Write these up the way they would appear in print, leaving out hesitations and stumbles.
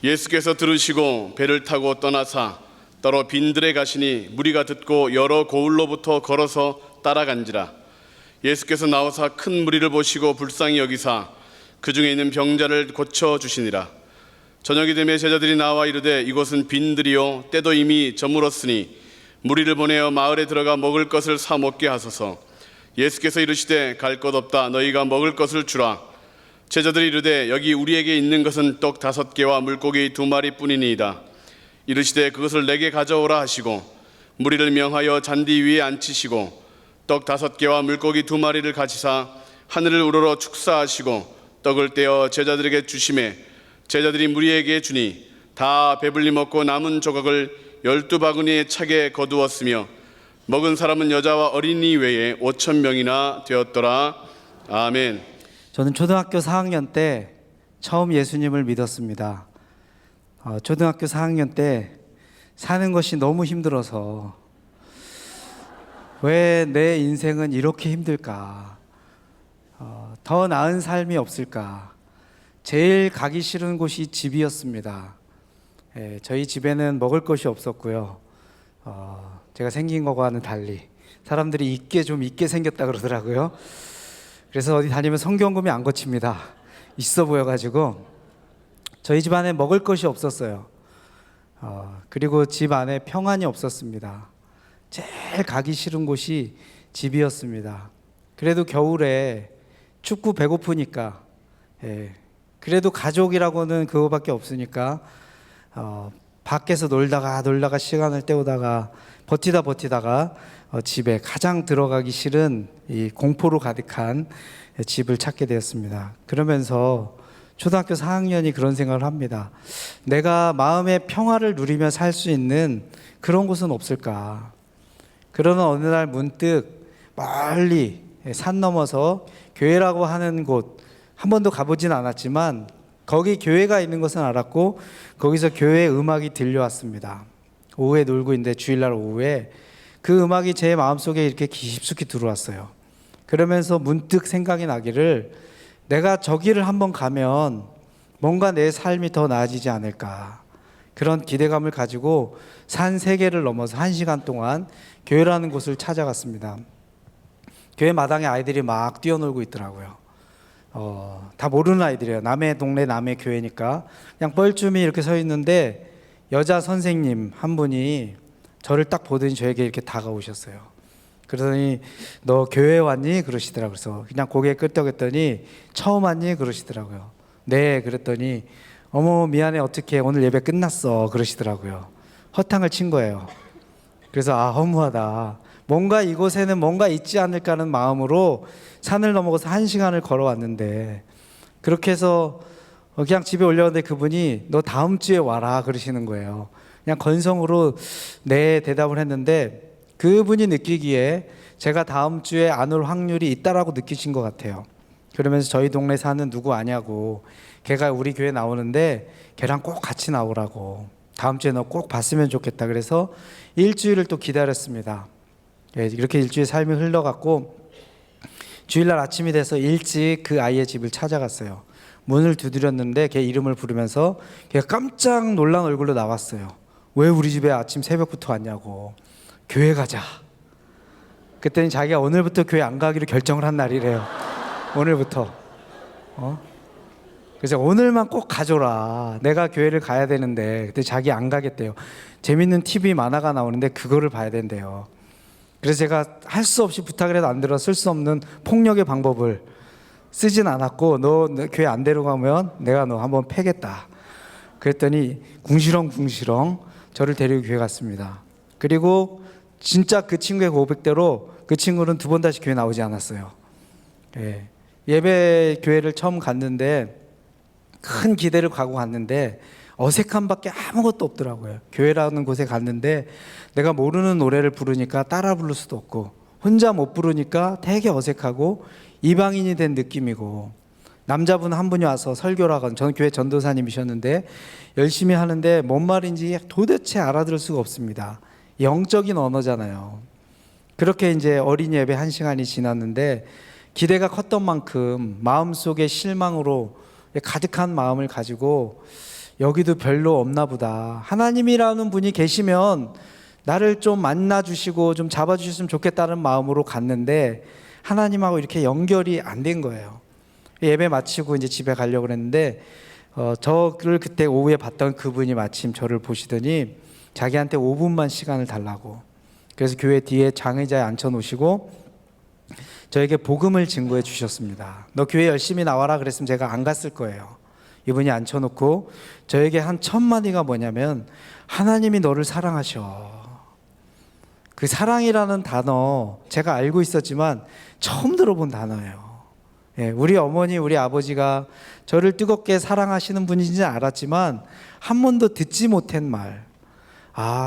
예수께서 들으시고 배를 타고 떠나사 따로 빈들에 가시니 무리가 듣고 여러 고을로부터 걸어서 따라간지라. 예수께서 나오사 큰 무리를 보시고 불쌍히 여기사 그 중에 있는 병자를 고쳐 주시니라. 저녁이 되매 제자들이 나와 이르되 이곳은 빈들이요 때도 이미 저물었으니 무리를 보내어 마을에 들어가 먹을 것을 사 먹게 하소서. 예수께서 이르시되 갈 것 없다. 너희가 먹을 것을 주라. 제자들이 이르되 여기 우리에게 있는 것은 떡 5개와 물고기 2마리뿐이니이다. 이르시되 그것을 내게 가져오라 하시고 무리를 명하여 잔디 위에 앉히시고 떡 5개와 물고기 2마리를 가지사 하늘을 우러러 축사하시고 떡을 떼어 제자들에게 주시매 제자들이 무리에게 주니 다 배불리 먹고 남은 조각을 12바구니에 차게 거두었으며 먹은 사람은 여자와 어린이 외에 5,000명이나 되었더라. 아멘. 저는 초등학교 4학년 때 처음 예수님을 믿었습니다. 초등학교 4학년 때 사는 것이 너무 힘들어서 왜 내 인생은 이렇게 힘들까? 더 나은 삶이 없을까? 제일 가기 싫은 곳이 집이었습니다. 저희 집에는 먹을 것이 없었고요. 제가 생긴 거와는 달리 사람들이 좀 있게 생겼다 그러더라고요. 그래서 어디 다니면 성경금이 안 거칩니다. 있어 보여가지고 저희 집 안에 먹을 것이 없었어요. 그리고 집 안에 평안이 없었습니다. 제일 가기 싫은 곳이 집이었습니다. 그래도 겨울에 춥고 배고프니까 그래도 가족이라고는 그거밖에 없으니까 밖에서 놀다가 시간을 때우다가 버티다가 집에 가장 들어가기 싫은 이 공포로 가득한 집을 찾게 되었습니다. 그러면서 초등학교 4학년이 그런 생각을 합니다. 내가 마음의 평화를 누리며 살 수 있는 그런 곳은 없을까? 그러는 어느 날 문득 멀리 산 넘어서 교회라고 하는 곳 한 번도 가보진 않았지만 거기 교회가 있는 것은 알았고 거기서 교회 음악이 들려왔습니다. 오후에 놀고 있는데 주일날 오후에 그 음악이 제 마음속에 이렇게 깊숙이 들어왔어요. 그러면서 문득 생각이 나기를 내가 저기를 한번 가면 뭔가 내 삶이 더 나아지지 않을까, 그런 기대감을 가지고 산 3개를 넘어서 1시간 동안 교회라는 곳을 찾아갔습니다. 교회 마당에 아이들이 막 뛰어놀고 있더라고요. 다 모르는 아이들이에요. 남의 동네 남의 교회니까 그냥 뻘쭘히 이렇게 서 있는데 여자 선생님 한 분이 저를 딱 보더니 저에게 이렇게 다가오셨어요. 그러더니 너 교회 왔니? 그러시더라고요. 그래서 그냥 고개 끄덕였더니 처음 왔니? 그러시더라고요. 네. 그랬더니 어머 미안해, 어떡해, 오늘 예배 끝났어 그러시더라고요. 허탕을 친 거예요. 그래서 허무하다, 뭔가 이곳에는 뭔가 있지 않을까 하는 마음으로 산을 넘어가서 1시간을 걸어왔는데, 그렇게 해서 그냥 집에 올려왔는데 그분이 너 다음 주에 와라 그러시는 거예요. 그냥 건성으로 네 대답을 했는데 그분이 느끼기에 제가 다음 주에 안 올 확률이 있다라고 느끼신 것 같아요. 그러면서 저희 동네 사는 누구 아냐고, 걔가 우리 교회 나오는데 걔랑 꼭 같이 나오라고, 다음 주에 너 꼭 봤으면 좋겠다. 그래서 일주일을 또 기다렸습니다. 이렇게 일주일 삶이 흘러갔고 주일날 아침이 돼서 일찍 그 아이의 집을 찾아갔어요. 문을 두드렸는데 걔 이름을 부르면서 걔가 깜짝 놀란 얼굴로 나왔어요. 왜 우리 집에 아침 새벽부터 왔냐고. 교회 가자. 그랬더니 자기가 오늘부터 교회 안 가기로 결정을 한 날이래요. 오늘부터. 그래서 오늘만 꼭 가줘라, 내가 교회를 가야 되는데. 그때 자기 안 가겠대요. 재밌는 TV 만화가 나오는데 그거를 봐야 된대요. 그래서 제가 할 수 없이 부탁을 해도 안 들어 쓸 수 없는 폭력의 방법을 쓰진 않았고, 너 교회 안 데려가면 내가 너 한번 패겠다 그랬더니 궁시렁 저를 데리고 교회 갔습니다. 그리고 진짜 그 친구의 고백대로 그 친구는 2번 다시 교회 나오지 않았어요. 예배 교회를 처음 갔는데 큰 기대를 가고 갔는데 어색함밖에 아무것도 없더라고요. 교회라는 곳에 갔는데 내가 모르는 노래를 부르니까 따라 부를 수도 없고, 혼자 못 부르니까 되게 어색하고 이방인이 된 느낌이고, 남자분 한 분이 와서 설교를 하건, 저는 교회 전도사님이셨는데 열심히 하는데 뭔 말인지 도대체 알아들을 수가 없습니다. 영적인 언어잖아요. 그렇게 이제 어린이 예배 1시간이 지났는데 기대가 컸던 만큼 마음속에 실망으로 가득한 마음을 가지고 여기도 별로 없나 보다. 하나님이라는 분이 계시면 나를 좀 만나 주시고 좀 잡아 주셨으면 좋겠다는 마음으로 갔는데 하나님하고 이렇게 연결이 안 된 거예요. 예배 마치고 이제 집에 가려고 그랬는데 저를 그때 오후에 봤던 그분이 마침 저를 보시더니 자기한테 5분만 시간을 달라고, 그래서 교회 뒤에 장의자에 앉혀 놓으시고 저에게 복음을 증거해 주셨습니다. 너 교회 열심히 나와라 그랬으면 제가 안 갔을 거예요. 이분이 앉혀놓고 저에게 한 첫 마디가 뭐냐면 하나님이 너를 사랑하셔. 그 사랑이라는 단어 제가 알고 있었지만 처음 들어본 단어예요. 우리 어머니 우리 아버지가 저를 뜨겁게 사랑하시는 분인지는 알았지만 한 번도 듣지 못한 말,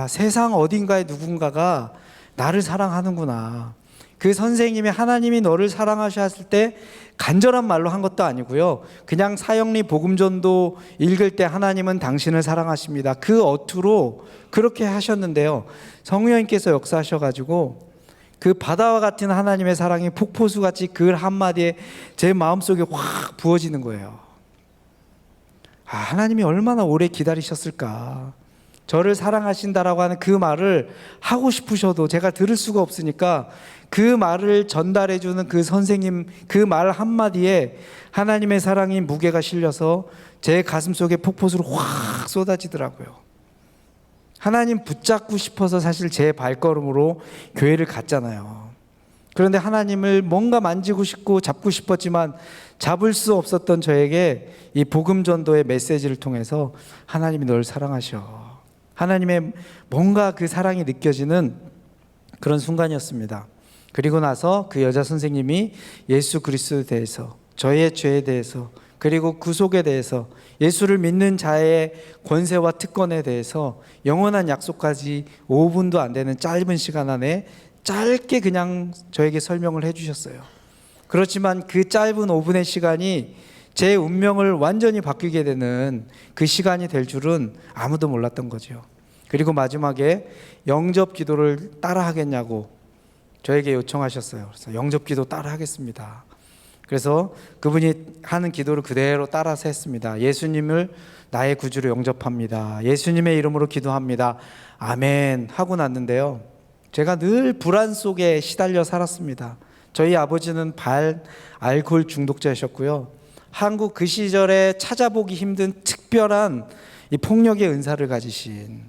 세상 어딘가에 누군가가 나를 사랑하는구나. 그 선생님이 하나님이 너를 사랑하셨을 때 간절한 말로 한 것도 아니고요, 그냥 사형리 복음전도 읽을 때 하나님은 당신을 사랑하십니다, 그 어투로 그렇게 하셨는데요, 성령님께서 역사하셔가지고 그 바다와 같은 하나님의 사랑이 폭포수같이 그 한마디에 제 마음속에 확 부어지는 거예요. 하나님이 얼마나 오래 기다리셨을까. 저를 사랑하신다라고 하는 그 말을 하고 싶으셔도 제가 들을 수가 없으니까 그 말을 전달해 주는 그 선생님 그 말 한마디에 하나님의 사랑이 무게가 실려서 제 가슴 속에 폭포수로 확 쏟아지더라고요. 하나님 붙잡고 싶어서 사실 제 발걸음으로 교회를 갔잖아요. 그런데 하나님을 뭔가 만지고 싶고 잡고 싶었지만 잡을 수 없었던 저에게 이 복음 전도의 메시지를 통해서 하나님이 널 사랑하셔, 하나님의 뭔가 그 사랑이 느껴지는 그런 순간이었습니다. 그리고 나서 그 여자 선생님이 예수 그리스도에 대해서, 저의 죄에 대해서, 그리고 구속에 대해서, 예수를 믿는 자의 권세와 특권에 대해서 영원한 약속까지 5분도 안 되는 짧은 시간 안에 짧게 그냥 저에게 설명을 해 주셨어요. 그렇지만 그 짧은 5분의 시간이 제 운명을 완전히 바뀌게 되는 그 시간이 될 줄은 아무도 몰랐던 거죠. 그리고 마지막에 영접 기도를 따라 하겠냐고 저에게 요청하셨어요. 그래서 영접 기도 따라 하겠습니다. 그래서 그분이 하는 기도를 그대로 따라서 했습니다. 예수님을 나의 구주로 영접합니다. 예수님의 이름으로 기도합니다. 아멘 하고 났는데요, 제가 늘 불안 속에 시달려 살았습니다. 저희 아버지는 알코올 중독자셨고요, 한국 그 시절에 찾아보기 힘든 특별한 이 폭력의 은사를 가지신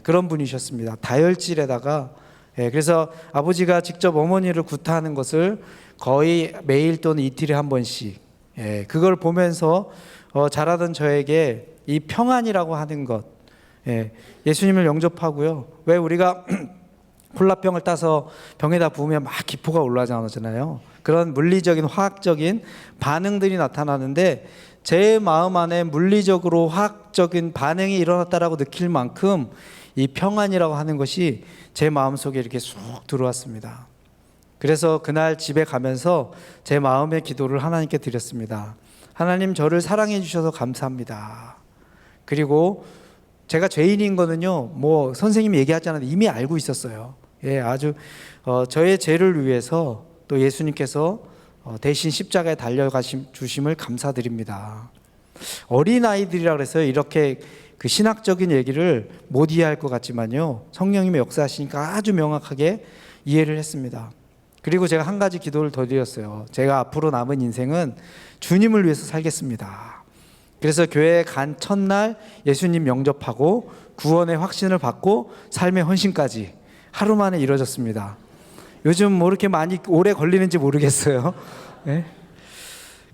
그런 분이셨습니다. 다혈질에다가 그래서 아버지가 직접 어머니를 구타하는 것을 거의 매일 또는 이틀에 한 번씩 그걸 보면서 자라던 저에게 이 평안이라고 하는 것, 예수님을 영접하고요. 왜 우리가 콜라병을 따서 병에다 부으면 막 기포가 올라오잖아요. 그런 물리적인 화학적인 반응들이 나타나는데 제 마음 안에 물리적으로 화학적인 반응이 일어났다라고 느낄 만큼 이 평안이라고 하는 것이 제 마음속에 이렇게 쑥 들어왔습니다. 그래서 그날 집에 가면서 제 마음의 기도를 하나님께 드렸습니다. 하나님, 저를 사랑해 주셔서 감사합니다. 그리고 제가 죄인인 거는요, 뭐 선생님이 얘기하지 않았는데 이미 알고 있었어요. 아주 저의 죄를 위해서 또 예수님께서 대신 십자가에 주심을 감사드립니다. 어린아이들이라 그래서 이렇게 그 신학적인 얘기를 못 이해할 것 같지만요, 성령님의 역사하시니까 아주 명확하게 이해를 했습니다. 그리고 제가 한 가지 기도를 더 드렸어요. 제가 앞으로 남은 인생은 주님을 위해서 살겠습니다. 그래서 교회에 간 첫날 예수님 영접하고 구원의 확신을 받고 삶의 헌신까지 하루 만에 이루어졌습니다. 요즘 뭐 이렇게 많이 오래 걸리는지 모르겠어요. 네.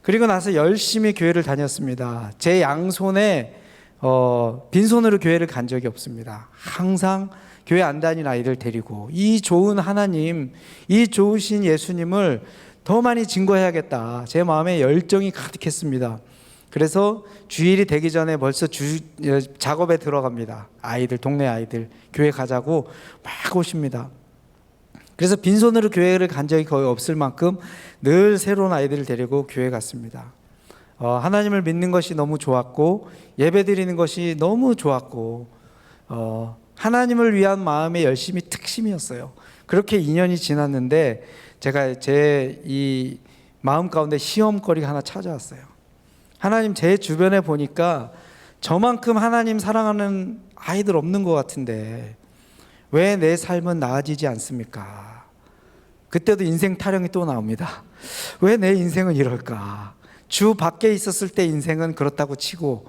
그리고 나서 열심히 교회를 다녔습니다. 제 양손에 빈손으로 교회를 간 적이 없습니다. 항상 교회 안 다닌 아이들 데리고 이 좋은 하나님, 이 좋으신 예수님을 더 많이 증거해야겠다, 제 마음에 열정이 가득했습니다. 그래서 주일이 되기 전에 벌써 작업에 들어갑니다. 아이들, 동네 아이들 교회 가자고 막 오십니다. 그래서 빈손으로 교회를 간 적이 거의 없을 만큼 늘 새로운 아이들을 데리고 교회 갔습니다. 하나님을 믿는 것이 너무 좋았고 예배 드리는 것이 너무 좋았고 하나님을 위한 마음의 열심이 특심이었어요. 그렇게 2년이 지났는데 제가 제 이 마음 가운데 시험거리가 하나 찾아왔어요. 하나님, 제 주변에 보니까 저만큼 하나님 사랑하는 아이들 없는 것 같은데 왜 내 삶은 나아지지 않습니까? 그때도 인생 타령이 또 나옵니다. 왜 내 인생은 이럴까? 주 밖에 있었을 때 인생은 그렇다고 치고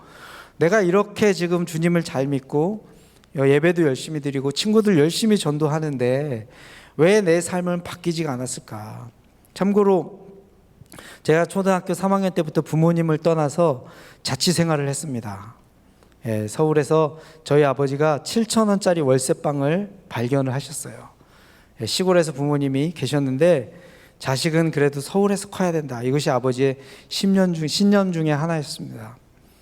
내가 이렇게 지금 주님을 잘 믿고 예배도 열심히 드리고 친구들 열심히 전도하는데 왜 내 삶은 바뀌지가 않았을까? 참고로 제가 초등학교 3학년 때부터 부모님을 떠나서 자취 생활을 했습니다. 서울에서 저희 아버지가 7,000원짜리 월세방을 발견을 하셨어요. 시골에서 부모님이 계셨는데 자식은 그래도 서울에서 커야 된다. 이것이 아버지의 신념 중에 하나였습니다.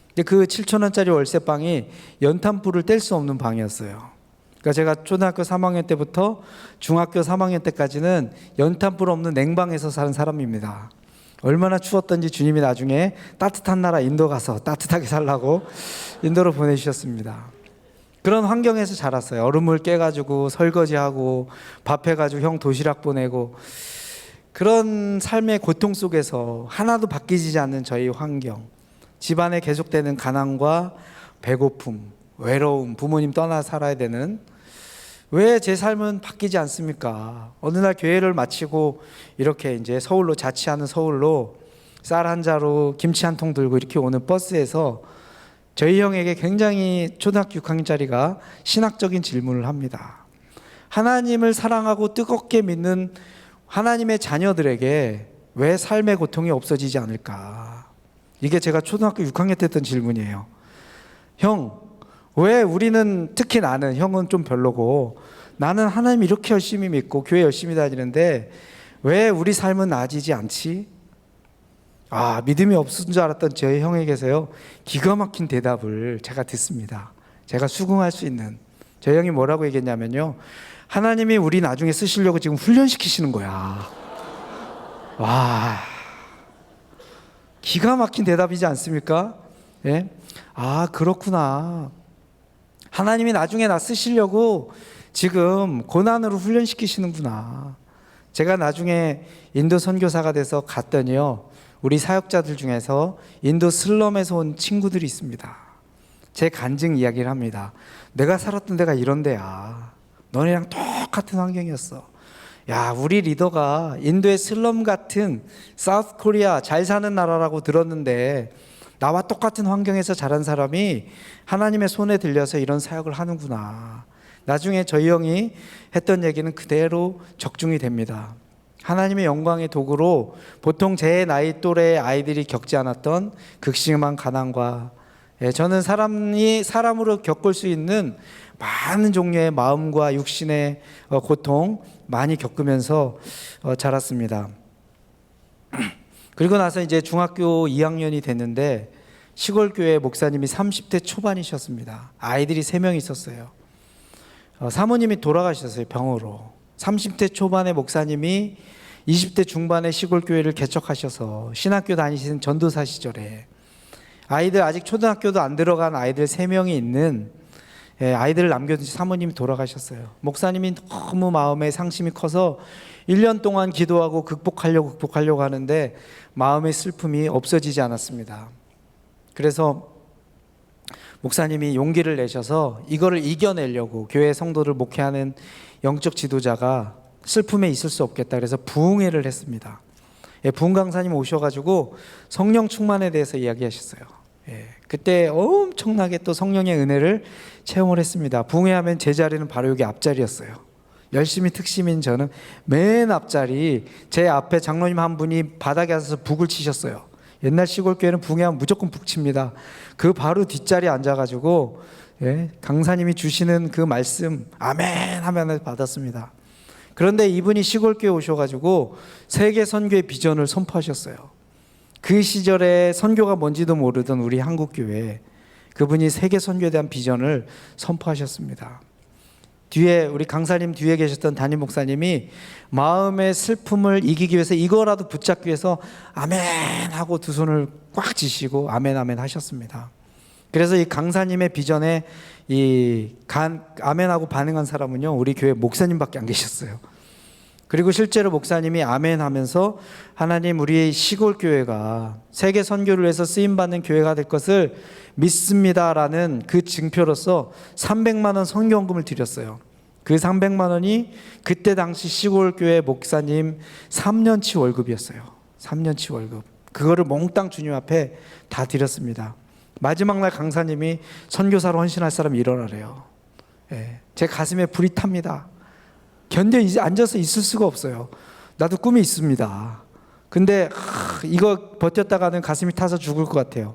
근데 그 7,000원짜리 월세방이 연탄불을 뗄 수 없는 방이었어요. 그러니까 제가 초등학교 3학년 때부터 중학교 3학년 때까지는 연탄불 없는 냉방에서 사는 사람입니다. 얼마나 추웠던지 주님이 나중에 따뜻한 나라 인도 가서 따뜻하게 살라고 인도로 보내주셨습니다. 그런 환경에서 자랐어요. 얼음을 깨가지고 설거지하고 밥 해가지고 형 도시락 보내고 그런 삶의 고통 속에서 하나도 바뀌지 않는 저희 환경, 집안에 계속되는 가난과 배고픔, 외로움, 부모님 떠나 살아야 되는 왜 제 삶은 바뀌지 않습니까? 어느 날 교회를 마치고 이렇게 이제 서울로 자취하는 서울로 쌀 한 자루 김치 한 통 들고 이렇게 오는 버스에서 저희 형에게 굉장히 초등학교 6학년짜리가 신학적인 질문을 합니다. 하나님을 사랑하고 뜨겁게 믿는 하나님의 자녀들에게 왜 삶의 고통이 없어지지 않을까? 이게 제가 초등학교 6학년 때 했던 질문이에요. 형, 왜 우리는, 특히 나는, 형은 좀 별로고 나는 하나님 이렇게 열심히 믿고 교회 열심히 다니는데 왜 우리 삶은 나아지지 않지? 믿음이 없은 줄 알았던 저희 형에게서요 기가 막힌 대답을 제가 듣습니다. 제가 수긍할 수 있는. 저희 형이 뭐라고 얘기했냐면요, 하나님이 우리 나중에 쓰시려고 지금 훈련시키시는 거야. 와, 기가 막힌 대답이지 않습니까? 예? 그렇구나. 하나님이 나중에 나 쓰시려고 지금 고난으로 훈련시키시는구나. 제가 나중에 인도 선교사가 돼서 갔더니요, 우리 사역자들 중에서 인도 슬럼에서 온 친구들이 있습니다. 제 간증 이야기를 합니다. 내가 살았던 데가 이런 데야. 너네랑 똑같은 환경이었어. 야, 우리 리더가 인도의 슬럼 같은 사우스 코리아 잘 사는 나라라고 들었는데 나와 똑같은 환경에서 자란 사람이 하나님의 손에 들려서 이런 사역을 하는구나. 나중에 저희 형이 했던 얘기는 그대로 적중이 됩니다. 하나님의 영광의 도구로 보통 제 나이 또래의 아이들이 겪지 않았던 극심한 가난과, 저는 사람으로 겪을 수 있는 많은 종류의 마음과 육신의 고통 많이 겪으면서 자랐습니다. 그리고 나서 이제 중학교 2학년이 됐는데 시골 교회 목사님이 30대 초반이셨습니다. 아이들이 3명 있었어요. 사모님이 돌아가셨어요, 병으로. 30대 초반의 목사님이 20대 중반의 시골 교회를 개척하셔서 신학교 다니시는 전도사 시절에 아이들, 아직 초등학교도 안 들어간 아이들 3명이 있는 아이들을 남겨둔 사모님이 돌아가셨어요. 목사님이 너무 마음에 상심이 커서 1년 동안 기도하고 극복하려고 하는데 마음의 슬픔이 없어지지 않았습니다. 그래서 목사님이 용기를 내셔서 이거를 이겨내려고 교회 성도를 목회하는 영적 지도자가 슬픔에 있을 수 없겠다. 그래서 부흥회를 했습니다. 부흥 강사님 오셔가지고 성령 충만에 대해서 이야기하셨어요. 그때 엄청나게 또 성령의 은혜를 체험을 했습니다. 부흥회하면 제 자리는 바로 여기 앞자리였어요. 열심히 특심인 저는 맨 앞자리, 제 앞에 장로님 한 분이 바닥에 앉아서 북을 치셨어요. 옛날 시골교회는 부흥회하면 무조건 북칩니다. 그 바로 뒷자리에 앉아가지고 강사님이 주시는 그 말씀 아멘 하면 받았습니다. 그런데 이분이 시골교회 오셔가지고 세계 선교의 비전을 선포하셨어요. 그 시절에 선교가 뭔지도 모르던 우리 한국교회, 그분이 세계 선교에 대한 비전을 선포하셨습니다. 뒤에 우리 강사님 뒤에 계셨던 담임 목사님이 마음의 슬픔을 이기기 위해서 이거라도 붙잡기 위해서 아멘 하고 두 손을 꽉 쥐시고 아멘 아멘 하셨습니다. 그래서 이 강사님의 비전에 아멘하고 반응한 사람은요, 우리 교회 목사님밖에 안 계셨어요. 그리고 실제로 목사님이 아멘 하면서 하나님 우리 시골 교회가 세계 선교를 위해서 쓰임받는 교회가 될 것을 믿습니다라는 그 증표로서 300만 원 선교원금을 드렸어요. 그 300만 원이 그때 당시 시골 교회 목사님 3년치 월급이었어요. 3년치 월급. 그거를 몽땅 주님 앞에 다 드렸습니다. 마지막 날 강사님이 선교사로 헌신할 사람이 일어나래요. 예, 제 가슴에 불이 탑니다. 이제 앉아서 있을 수가 없어요. 나도 꿈이 있습니다. 근데 이거 버텼다가는 가슴이 타서 죽을 것 같아요.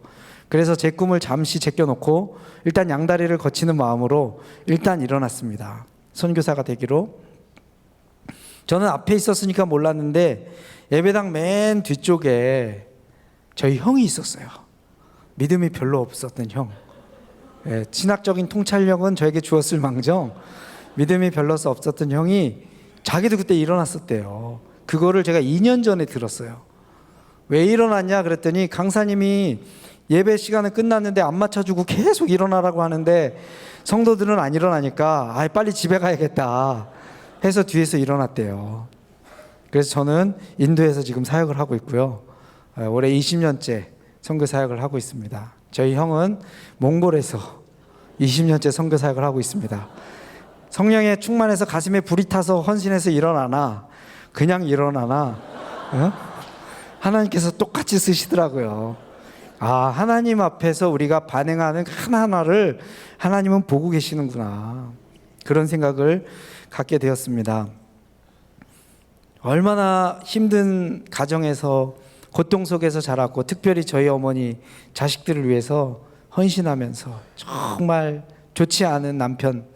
그래서 제 꿈을 잠시 제껴놓고 일단 양다리를 거치는 마음으로 일단 일어났습니다. 선교사가 되기로. 저는 앞에 있었으니까 몰랐는데 예배당 맨 뒤쪽에 저희 형이 있었어요. 믿음이 별로 없었던 형. 예, 신학적인 통찰력은 저에게 주었을 망정 믿음이 별로 없었던 형이 자기도 그때 일어났었대요. 그거를 제가 2년 전에 들었어요. 왜 일어났냐 그랬더니 강사님이 예배 시간은 끝났는데 안 맞춰주고 계속 일어나라고 하는데 성도들은 안 일어나니까 빨리 집에 가야겠다 해서 뒤에서 일어났대요. 그래서 저는 인도에서 지금 사역을 하고 있고요. 올해 20년째 선교 사역을 하고 있습니다. 저희 형은 몽골에서 20년째 선교 사역을 하고 있습니다. 성령에 충만해서 가슴에 불이 타서 헌신해서 일어나나 그냥 일어나나 하나님께서 똑같이 쓰시더라고요. 하나님 앞에서 우리가 반응하는 하나하나를 하나님은 보고 계시는구나, 그런 생각을 갖게 되었습니다. 얼마나 힘든 가정에서 고통 속에서 자랐고, 특별히 저희 어머니 자식들을 위해서 헌신하면서 정말 좋지 않은 남편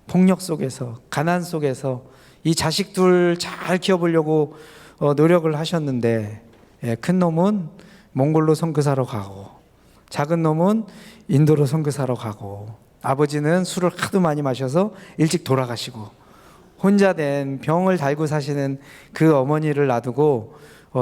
폭력 속에서, 가난 속에서 이 자식들 잘 키워보려고 노력을 하셨는데, 큰 놈은 몽골로 선교사로 가고 작은 놈은 인도로 선교사로 가고, 아버지는 술을 하도 많이 마셔서 일찍 돌아가시고, 혼자 된 병을 달고 사시는 그 어머니를 놔두고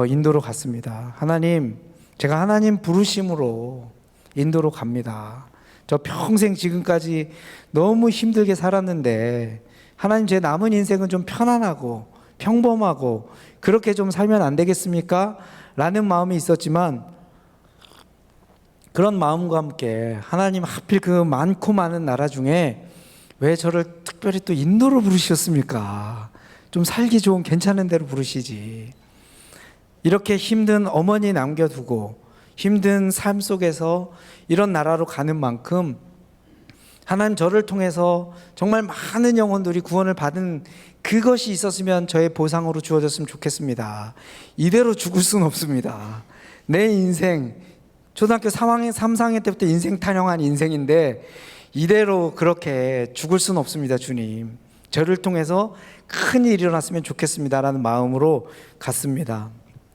인도로 갔습니다. 하나님, 제가 하나님 부르심으로 인도로 갑니다. 저 평생 지금까지 너무 힘들게 살았는데 하나님, 제 남은 인생은 좀 편안하고 평범하고 그렇게 좀 살면 안 되겠습니까? 라는 마음이 있었지만, 그런 마음과 함께 하나님, 하필 그 많고 많은 나라 중에 왜 저를 특별히 또 인도로 부르셨습니까? 좀 살기 좋은 괜찮은 데로 부르시지. 이렇게 힘든 어머니 남겨두고 힘든 삶 속에서 이런 나라로 가는 만큼 하나님, 저를 통해서 정말 많은 영혼들이 구원을 받은 그것이 있었으면 저의 보상으로 주어졌으면 좋겠습니다. 이대로 죽을 수는 없습니다. 내 인생, 초등학교 3학년 때부터 인생 탄영한 인생인데 이대로 그렇게 죽을 수는 없습니다. 주님, 저를 통해서 큰 일이 일어났으면 좋겠습니다라는 마음으로 갔습니다.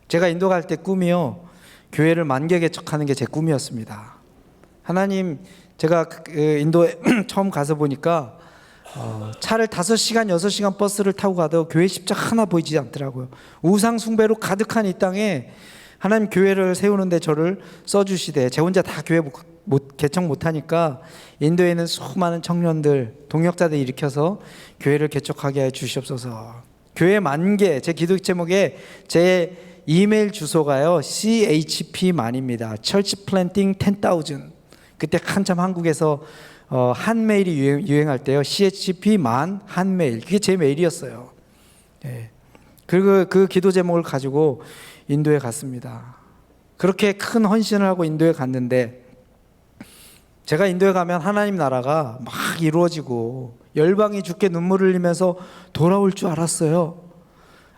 제가 인도 갈 때 꿈이요, 교회를 만개 개척하는 게 제 꿈이었습니다. 하나님, 제가 인도에 처음 가서 보니까 차를 5시간 6시간 버스를 타고 가도 교회 십자가 하나 보이지 않더라고요. 우상 숭배로 가득한 이 땅에 하나님 교회를 세우는데 저를 써주시되, 제 혼자 다 교회 개척 못하니까 인도에 있는 수많은 청년들, 동역자들 일으켜서 교회를 개척하게 해 주시옵소서. 교회 만개, 제 기도 제목에 제 이메일 주소가요, CHP만입니다. Church Planting 10,000. 그때 한참 한국에서 한메일이 유행할 때요, CHP만 한메일, 그게 제 메일이었어요. 그리고 그 기도 제목을 가지고 인도에 갔습니다. 그렇게 큰 헌신을 하고 인도에 갔는데, 제가 인도에 가면 하나님 나라가 막 이루어지고 열방이 주께 눈물을 흘리면서 돌아올 줄 알았어요.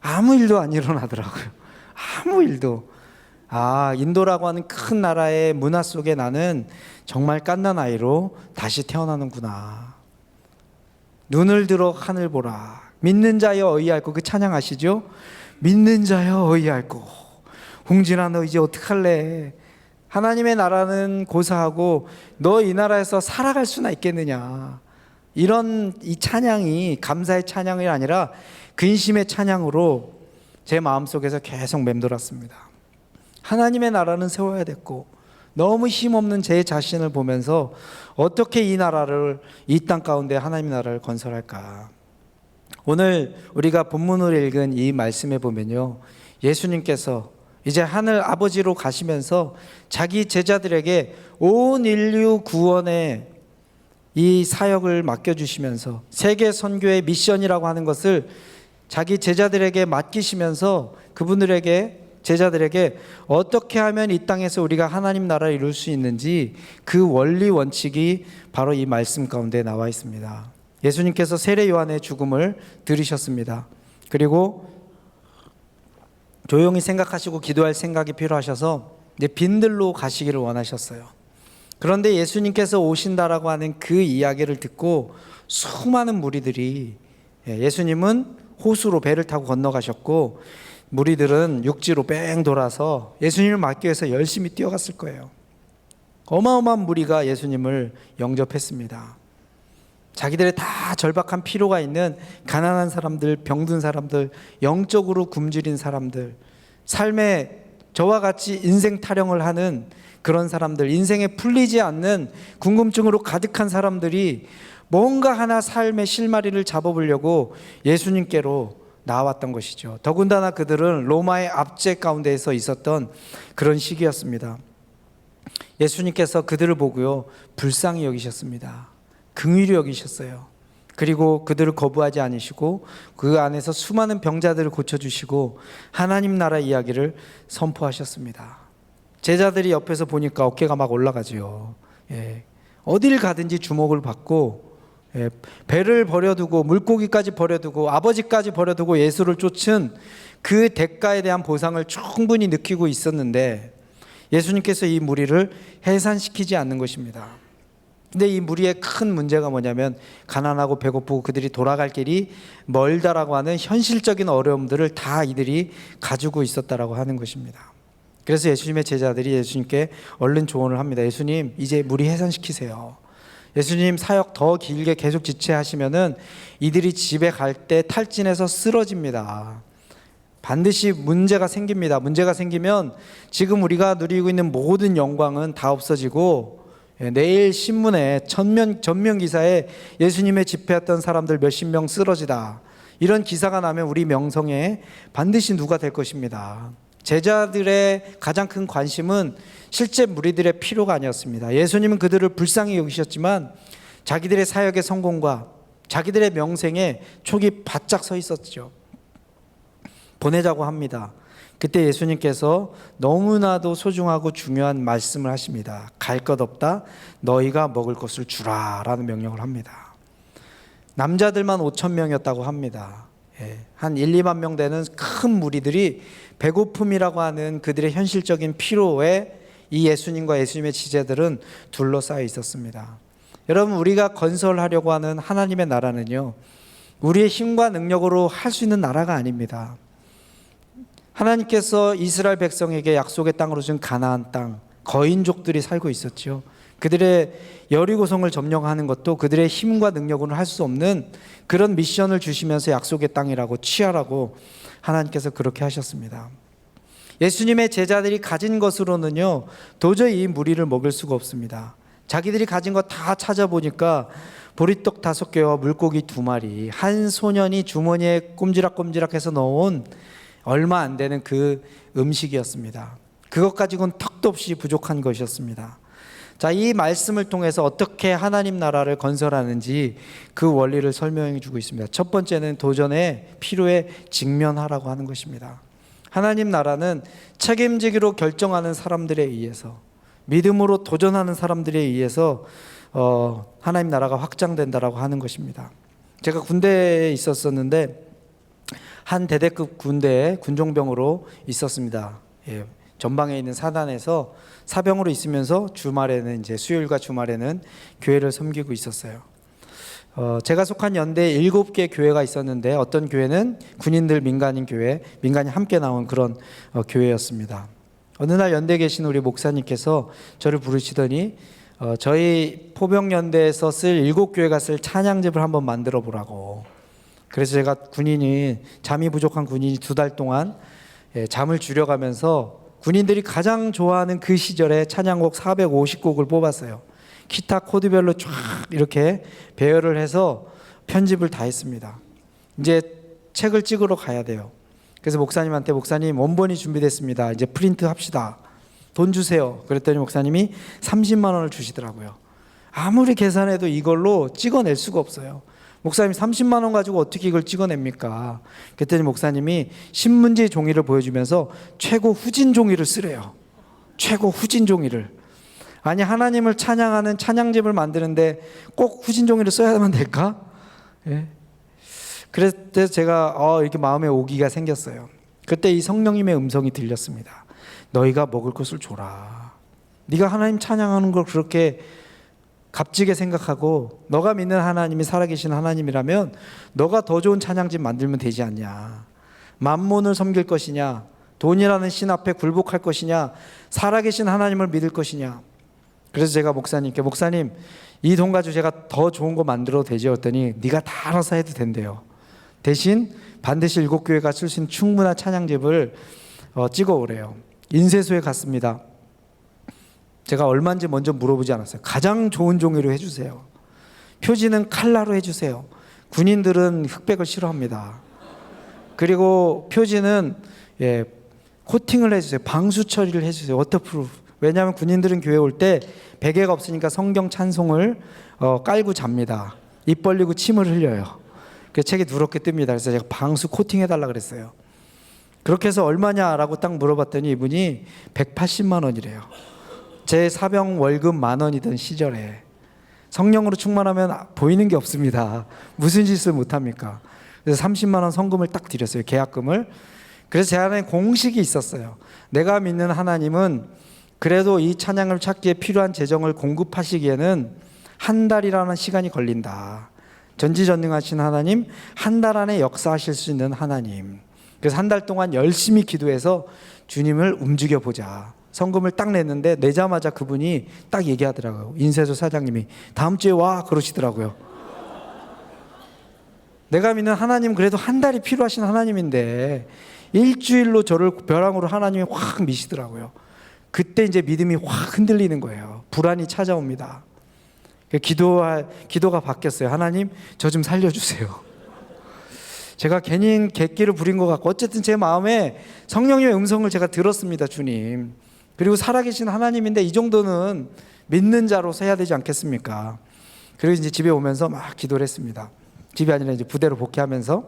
아무 일도 안 일어나더라고요. 아무 일도. 인도라고 하는 큰 나라의 문화 속에 나는 정말 갓난 아이로 다시 태어나는구나. 눈을 들어 하늘 보라. 믿는 자여 어이할고, 그 찬양 아시죠? 믿는 자여 어이할고. 홍진아, 너 이제 어떡할래? 하나님의 나라는 고사하고 너 이 나라에서 살아갈 수나 있겠느냐. 이런 이 찬양이 감사의 찬양이 아니라 근심의 찬양으로 제 마음속에서 계속 맴돌았습니다. 하나님의 나라는 세워야 됐고, 너무 힘없는 제 자신을 보면서 어떻게 이 나라를, 이 땅 가운데 하나님의 나라를 건설할까, 오늘 우리가 본문으로 읽은 이 말씀에 보면요, 예수님께서 이제 하늘 아버지로 가시면서 자기 제자들에게 온 인류 구원의 이 사역을 맡겨주시면서 세계 선교의 미션이라고 하는 것을 자기 제자들에게 맡기시면서 제자들에게 어떻게 하면 이 땅에서 우리가 하나님 나라를 이룰 수 있는지 그 원리 원칙이 바로 이 말씀 가운데 나와 있습니다. 예수님께서 세례 요한의 죽음을 들으셨습니다. 그리고 조용히 생각하시고 기도할 생각이 필요하셔서 이제 빈들로 가시기를 원하셨어요. 그런데 예수님께서 오신다라고 하는 그 이야기를 듣고 수많은 무리들이, 예수님은 호수로 배를 타고 건너가셨고 무리들은 육지로 뺑 돌아서 예수님을 맞기 위해서 열심히 뛰어갔을 거예요. 어마어마한 무리가 예수님을 영접했습니다. 자기들의 다 절박한 필요가 있는 가난한 사람들, 병든 사람들, 영적으로 굶주린 사람들, 삶에 저와 같이 인생 타령을 하는 그런 사람들, 인생에 풀리지 않는 궁금증으로 가득한 사람들이 뭔가 하나 삶의 실마리를 잡아보려고 예수님께로 나왔던 것이죠. 더군다나 그들은 로마의 압제 가운데에서 있었던 그런 시기였습니다. 예수님께서 그들을 보고요, 불쌍히 여기셨습니다. 긍휼히 여기셨어요. 그리고 그들을 거부하지 않으시고 그 안에서 수많은 병자들을 고쳐주시고 하나님 나라 이야기를 선포하셨습니다. 제자들이 옆에서 보니까 어깨가 막 올라가지요. 어딜 가든지 주목을 받고, 배를 버려두고 물고기까지 버려두고 아버지까지 버려두고 예수를 쫓은 그 대가에 대한 보상을 충분히 느끼고 있었는데 예수님께서 이 무리를 해산시키지 않는 것입니다. 근데 이 무리의 큰 문제가 뭐냐면 가난하고 배고프고 그들이 돌아갈 길이 멀다라고 하는 현실적인 어려움들을 다 이들이 가지고 있었다라고 하는 것입니다. 그래서 예수님의 제자들이 예수님께 얼른 조언을 합니다. 예수님, 이제 무리 해산시키세요. 예수님 사역 더 길게 계속 지체하시면은 이들이 집에 갈 때 탈진해서 쓰러집니다. 반드시 문제가 생깁니다. 문제가 생기면 지금 우리가 누리고 있는 모든 영광은 다 없어지고 내일 신문에 전면 기사에 예수님의 집회했던 사람들 몇십 명 쓰러지다, 이런 기사가 나면 우리 명성에 반드시 누가 될 것입니다. 제자들의 가장 큰 관심은 실제 무리들의 필요가 아니었습니다. 예수님은 그들을 불쌍히 여기셨지만 자기들의 사역의 성공과 자기들의 명성에 촉이 바짝 서 있었죠. 보내자고 합니다. 그때 예수님께서 너무나도 소중하고 중요한 말씀을 하십니다. 갈 것 없다, 너희가 먹을 것을 주라 라는 명령을 합니다. 남자들만 5천 명이었다고 합니다. 한 1, 2만 명 되는 큰 무리들이 배고픔이라고 하는 그들의 현실적인 필요에 이 예수님과 예수님의 지제들은 둘러싸여 있었습니다. 여러분, 우리가 건설하려고 하는 하나님의 나라는요, 우리의 힘과 능력으로 할 수 있는 나라가 아닙니다. 하나님께서 이스라엘 백성에게 약속의 땅으로 준 가나안 땅, 거인족들이 살고 있었죠. 그들의 여리고성을 점령하는 것도 그들의 힘과 능력으로는 할 수 없는 그런 미션을 주시면서 약속의 땅이라고 취하라고 하나님께서 그렇게 하셨습니다. 예수님의 제자들이 가진 것으로는요, 도저히 이 무리를 먹일 수가 없습니다. 자기들이 가진 거 다 찾아보니까 보리떡 5개와 물고기 2마리, 한 소년이 주머니에 꼼지락꼼지락해서 넣은 얼마 안 되는 그 음식이었습니다. 그것 가지고는 턱도 없이 부족한 것이었습니다. 자, 이 말씀을 통해서 어떻게 하나님 나라를 건설하는지 그 원리를 설명해 주고 있습니다. 첫 번째는 도전의 필요에 직면하라고 하는 것입니다. 하나님 나라는 책임지기로 결정하는 사람들에 의해서, 믿음으로 도전하는 사람들에 의해서 하나님 나라가 확장된다라고 하는 것입니다. 제가 군대에 있었었는데 한 대대급 군대에 군종병으로 있었습니다. 전방에 있는 사단에서 사병으로 있으면서 주말에는 이제 수요일과 주말에는 교회를 섬기고 있었어요. 제가 속한 연대에 7개 교회가 있었는데 어떤 교회는 군인들 민간인 교회, 민간이 함께 나온 그런 교회였습니다. 어느 날 연대에 계신 우리 목사님께서 저를 부르시더니 저희 포병연대에서 쓸 7교회가 쓸 찬양집을 한번 만들어 보라고. 그래서 제가 잠이 부족한 군인이 2달 동안 잠을 줄여가면서 군인들이 가장 좋아하는 그 시절에 찬양곡 450곡을 뽑았어요. 기타 코드별로 쫙 이렇게 배열을 해서 편집을 다 했습니다. 이제 책을 찍으러 가야 돼요. 그래서 목사님한테 목사님 원본이 준비됐습니다. 이제 프린트 합시다. 돈 주세요. 그랬더니 목사님이 30만 원을 주시더라고요. 아무리 계산해도 이걸로 찍어낼 수가 없어요. 목사님 30만 원 가지고 어떻게 이걸 찍어냅니까? 그랬더니 목사님이 신문지 종이를 보여주면서 최고 후진 종이를 쓰래요. 최고 후진 종이를. 아니 하나님을 찬양하는 찬양집을 만드는데 꼭 후진 종이를 써야만 될까? 예. 그래서 제가 이렇게 마음에 오기가 생겼어요. 그때 이 성령님의 음성이 들렸습니다. 너희가 먹을 것을 줘라. 네가 하나님 찬양하는 걸 그렇게 값지게 생각하고 너가 믿는 하나님이 살아계신 하나님이라면 너가 더 좋은 찬양집 만들면 되지 않냐. 만몬을 섬길 것이냐, 돈이라는 신 앞에 굴복할 것이냐, 살아계신 하나님을 믿을 것이냐. 그래서 제가 목사님께 목사님 이 돈 가지고 제가 더 좋은 거 만들어도 되지? 했더니 네가 다 알아서 해도 된대요. 대신 반드시 7교회가 쓸 수 있는 충분한 찬양집을 찍어 오래요. 인쇄소에 갔습니다. 제가 얼마인지 먼저 물어보지 않았어요. 가장 좋은 종이로 해주세요. 표지는 칼라로 해주세요. 군인들은 흑백을 싫어합니다. 그리고 표지는 코팅을 해주세요. 방수 처리를 해주세요. 워터프루프. 왜냐하면 군인들은 교회 올 때 베개가 없으니까 성경 찬송을 깔고 잡니다. 입 벌리고 침을 흘려요. 그 책이 누렇게 뜹니다. 그래서 제가 방수 코팅해달라 그랬어요. 그렇게 해서 얼마냐라고 딱 물어봤더니 이분이 180만 원이래요. 제 사병 월급 10,000원이던 시절에. 성령으로 충만하면 보이는 게 없습니다. 무슨 짓을 못합니까? 그래서 30만 원 성금을 딱 드렸어요. 계약금을. 그래서 제 안에 공식이 있었어요. 내가 믿는 하나님은 그래도 이 찬양을 찾기에 필요한 재정을 공급하시기에는 한 달이라는 시간이 걸린다. 전지전능하신 하나님, 한 달 안에 역사하실 수 있는 하나님. 그래서 한 달 동안 열심히 기도해서 주님을 움직여보자. 성금을 딱 냈는데 내자마자 그분이 딱 얘기하더라고요. 인쇄소 사장님이 다음 주에 와 그러시더라고요. 내가 믿는 하나님 그래도 한 달이 필요하신 하나님인데 일주일로 저를 벼랑으로 하나님이 확 미시더라고요. 그때 이제 믿음이 확 흔들리는 거예요. 불안이 찾아옵니다. 기도가 바뀌었어요. 하나님 저 좀 살려주세요. 제가 괜히 객기를 부린 것 같고 어쨌든 제 마음에 성령님의 음성을 제가 들었습니다. 주님. 그리고 살아계신 하나님인데 이 정도는 믿는 자로서 해야 되지 않겠습니까? 그리고 이제 집에 오면서 막 기도를 했습니다. 집이 아니라 이제 부대로 복귀하면서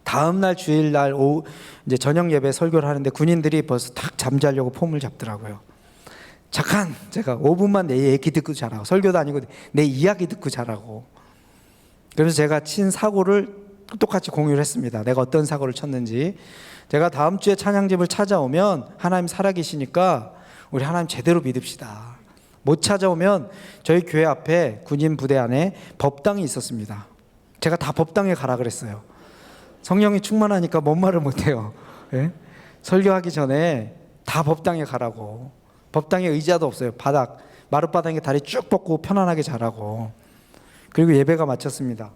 다음 날 주일날 오후 이제 저녁 예배 설교를 하는데 군인들이 벌써 탁 잠자려고 폼을 잡더라고요. 잠깐 제가 5분만 내 얘기 듣고 자라고. 설교도 아니고 내 이야기 듣고 자라고. 그래서 제가 친 사고를 똑같이 공유를 했습니다. 내가 어떤 사고를 쳤는지. 제가 다음 주에 찬양집을 찾아오면 하나님 살아계시니까 우리 하나님 제대로 믿읍시다. 못 찾아오면 저희 교회 앞에 군인 부대 안에 법당이 있었습니다. 제가 다 법당에 가라 그랬어요. 성령이 충만하니까 뭔 말을 못해요. 예? 설교하기 전에 다 법당에 가라고. 법당에 의자도 없어요. 바닥 마룻바닥에 다리 쭉 뻗고 편안하게 자라고. 그리고 예배가 마쳤습니다.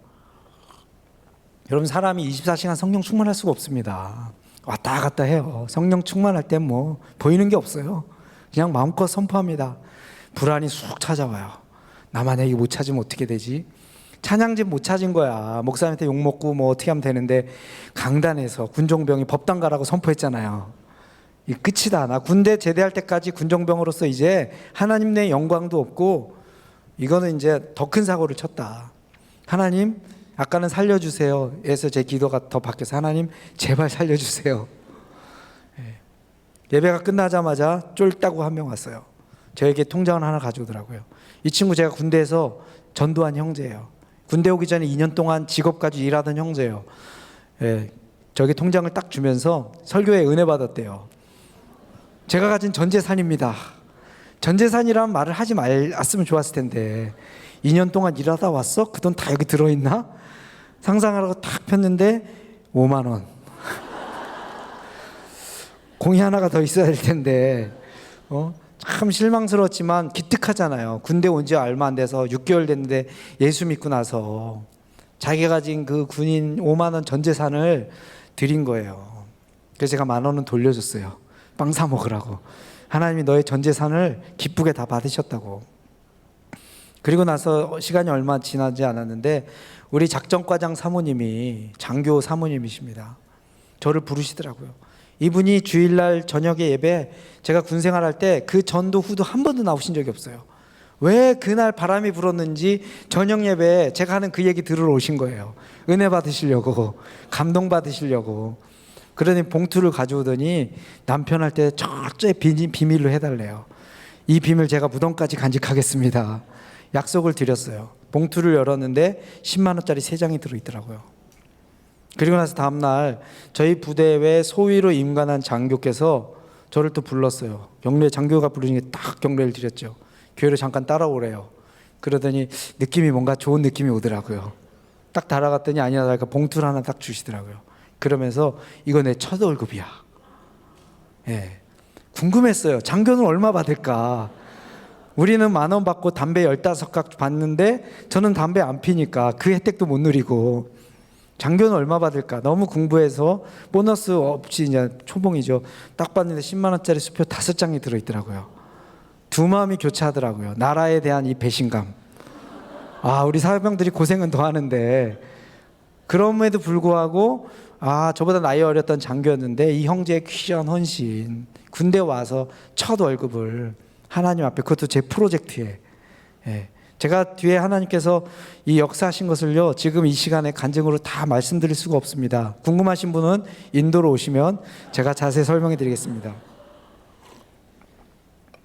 여러분 사람이 24시간 성령 충만할 수가 없습니다. 왔다 갔다 해요. 성령 충만할 땐 뭐 보이는 게 없어요. 그냥 마음껏 선포합니다. 불안이 쑥 찾아와요. 나만 여기 못 찾으면 어떻게 되지? 찬양집 못 찾은 거야. 목사님한테 욕먹고 뭐 어떻게 하면 되는데 강단에서 군종병이 법당 가라고 선포했잖아요. 이 끝이다. 나 군대 제대할 때까지 군종병으로서 이제 하나님 내 영광도 없고 이거는 이제 더 큰 사고를 쳤다. 하나님 아까는 살려주세요 해서 제 기도가 더 바뀌어서 하나님 제발 살려주세요. 예배가 끝나자마자 쫄다고 한 명 왔어요. 저에게 통장을 하나 가져오더라고요. 이 친구 제가 군대에서 전도한 형제예요. 군대 오기 전에 2년 동안 직업 가지고 일하던 형제예요. 저에게 통장을 딱 주면서 설교에 은혜 받았대요. 제가 가진 전 재산입니다. 전 재산이라는 말을 하지 말았으면 좋았을 텐데 2년 동안 일하다 왔어? 그 돈 다 여기 들어있나? 상상하라고 딱 폈는데 5만 원. 공이 하나가 더 있어야 될 텐데 참 실망스러웠지만 기특하잖아요. 군대 온 지 얼마 안 돼서 6개월 됐는데 예수 믿고 나서 자기가 가진 그 군인 5만 원 전 재산을 드린 거예요. 그래서 제가 10,000원은 돌려줬어요. 빵 사 먹으라고. 하나님이 너의 전 재산을 기쁘게 다 받으셨다고. 그리고 나서 시간이 얼마 지나지 않았는데 우리 작전과장 사모님이 장교 사모님이십니다. 저를 부르시더라고요. 이분이 주일날 저녁에 예배, 제가 군생활할 때 그 전도 후도 한 번도 나오신 적이 없어요. 왜 그날 바람이 불었는지 저녁 예배에 제가 하는 그 얘기 들으러 오신 거예요. 은혜 받으시려고, 감동 받으시려고. 그러니 봉투를 가져오더니 남편 할 때 철저히 비밀로 해달래요. 이 비밀 제가 무덤까지 간직하겠습니다. 약속을 드렸어요. 봉투를 열었는데 10만 원짜리 3장이 들어있더라고요. 그리고 나서 다음날 저희 부대에 소위로 임관한 장교께서 저를 또 불렀어요. 경례, 장교가 부르니까 딱 경례를 드렸죠. 교회로 잠깐 따라오래요. 그러더니 느낌이 뭔가 좋은 느낌이 오더라고요. 딱 따라갔더니 아니야, 그러니까 봉투를 하나 딱 주시더라고요. 그러면서 이거 내 첫 월급이야. 예. 궁금했어요. 장교는 얼마 받을까? 우리는 10,000원 받고 담배 15각 받는데 저는 담배 안 피니까 그 혜택도 못 누리고, 장교는 얼마 받을까? 너무 공부해서 보너스 없이 이제 초봉이죠. 딱 봤는데 10만 원짜리 수표 5장이 들어있더라고요. 두 마음이 교차하더라고요. 나라에 대한 이 배신감. 아, 우리 사병들이 고생은 더 하는데, 그럼에도 불구하고 저보다 나이 어렸던 장교였는데 이 형제의 귀한 헌신, 군대 와서 첫 월급을 하나님 앞에, 그것도 제 프로젝트에, 제가 뒤에 하나님께서 이 역사하신 것을요, 지금 이 시간에 간증으로 다 말씀드릴 수가 없습니다. 궁금하신 분은 인도로 오시면 제가 자세히 설명해 드리겠습니다.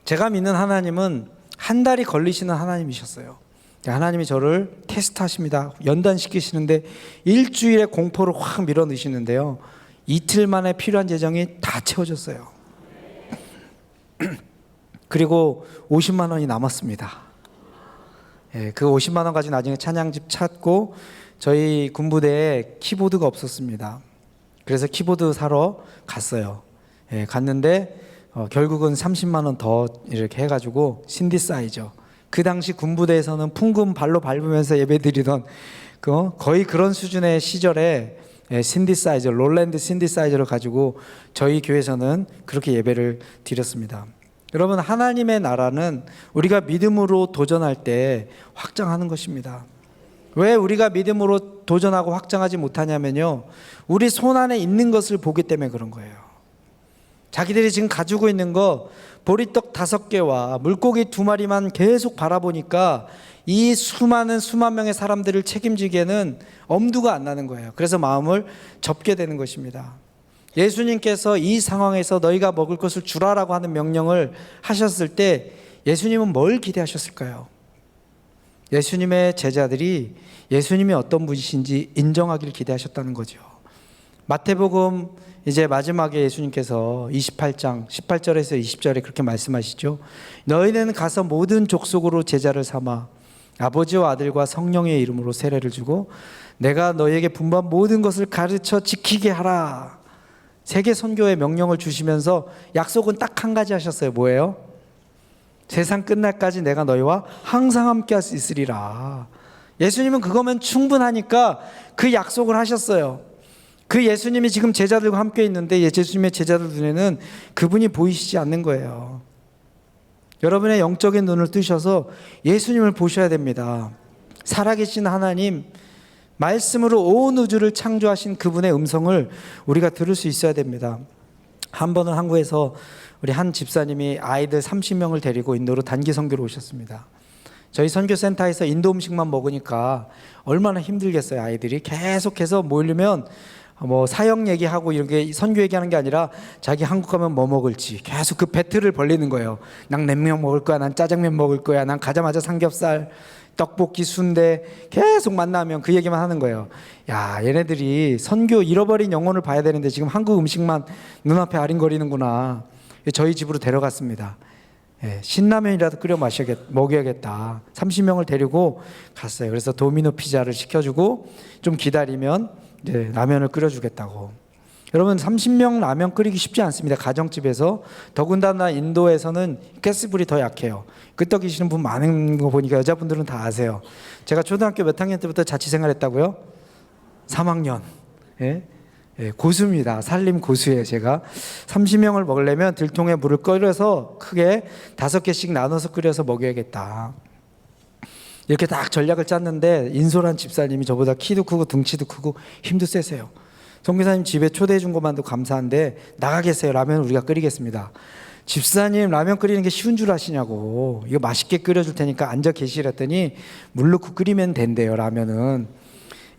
제가 믿는 하나님은 한 달이 걸리시는 하나님이셨어요. 하나님이 저를 테스트하십니다. 연단시키시는데 일주일에 공포를 확 밀어넣으시는데요, 이틀 만에 필요한 재정이 다 채워졌어요. 그리고 50만 원이 남았습니다. 그 50만 원 가지고 나중에 찬양집 찾고, 저희 군부대에 키보드가 없었습니다. 그래서 키보드 사러 갔어요. 갔는데 결국은 30만 원 더 이렇게 해가지고 신디사이저, 그 당시 군부대에서는 풍금 발로 밟으면서 예배드리던 거의 그런 수준의 시절에 신디사이저, 롤랜드 신디사이저를 가지고 저희 교회에서는 그렇게 예배를 드렸습니다. 여러분, 하나님의 나라는 우리가 믿음으로 도전할 때 확장하는 것입니다. 왜 우리가 믿음으로 도전하고 확장하지 못하냐면요, 우리 손 안에 있는 것을 보기 때문에 그런 거예요. 자기들이 지금 가지고 있는 거, 보리떡 5개와 물고기 2마리만 계속 바라보니까 이 수만 명의 사람들을 책임지기에는 엄두가 안 나는 거예요. 그래서 마음을 접게 되는 것입니다. 예수님께서 이 상황에서 너희가 먹을 것을 주라라고 하는 명령을 하셨을 때 예수님은 뭘 기대하셨을까요? 예수님의 제자들이 예수님이 어떤 분이신지 인정하기를 기대하셨다는 거죠. 마태복음 이제 마지막에 예수님께서 28장 18절에서 20절에 그렇게 말씀하시죠. 너희는 가서 모든 족속으로 제자를 삼아 아버지와 아들과 성령의 이름으로 세례를 주고 내가 너희에게 분부한 모든 것을 가르쳐 지키게 하라. 세계 선교의 명령을 주시면서 약속은 딱 한 가지 하셨어요. 뭐예요? 세상 끝날까지 내가 너희와 항상 함께 할 수 있으리라. 예수님은 그거면 충분하니까 그 약속을 하셨어요. 그 예수님이 지금 제자들과 함께 있는데 예수님의 제자들 눈에는 그분이 보이시지 않는 거예요. 여러분의 영적인 눈을 뜨셔서 예수님을 보셔야 됩니다. 살아계신 하나님, 말씀으로 온 우주를 창조하신 그분의 음성을 우리가 들을 수 있어야 됩니다. 한 번은 한국에서 우리 한 집사님이 아이들 30명을 데리고 인도로 단기 선교로 오셨습니다. 저희 선교센터에서 인도 음식만 먹으니까 얼마나 힘들겠어요. 아이들이 계속해서 모이려면 사역 얘기하고 이렇게 선교 얘기하는 게 아니라 자기 한국 가면 뭐 먹을지 계속 그 배틀을 벌리는 거예요. 난 냉면 먹을 거야, 난 짜장면 먹을 거야, 난 가자마자 삼겹살, 떡볶이, 순대, 계속 만나면 그 얘기만 하는 거예요. 야, 얘네들이 선교 잃어버린 영혼을 봐야 되는데 지금 한국 음식만 눈앞에 아른거리는구나. 저희 집으로 데려갔습니다. 신라면이라도 끓여 먹여야겠다. 30명을 데리고 갔어요. 그래서 도미노 피자를 시켜주고 좀 기다리면 이제 라면을 끓여주겠다고. 여러분, 30명 라면 끓이기 쉽지 않습니다. 가정집에서. 더군다나 인도에서는 가스불이 더 약해요. 끄떡이시는 분 많은 거 보니까 여자분들은 다 아세요. 제가 초등학교 몇 학년 때부터 자취생활했다고요? 3학년. 고수입니다. 살림 고수예요. 제가 30명을 먹으려면 들통에 물을 끓여서 크게 5개씩 나눠서 끓여서 먹여야겠다. 이렇게 딱 전략을 짰는데 인솔한 집사님이 저보다 키도 크고 등치도 크고 힘도 세세요. 선교사님 집에 초대해 준 것만도 감사한데 나가 계세요. 라면 우리가 끓이겠습니다. 집사님 라면 끓이는 게 쉬운 줄 아시냐고. 이거 맛있게 끓여줄 테니까 앉아 계시랬더니 물 넣고 끓이면 된대요. 라면은.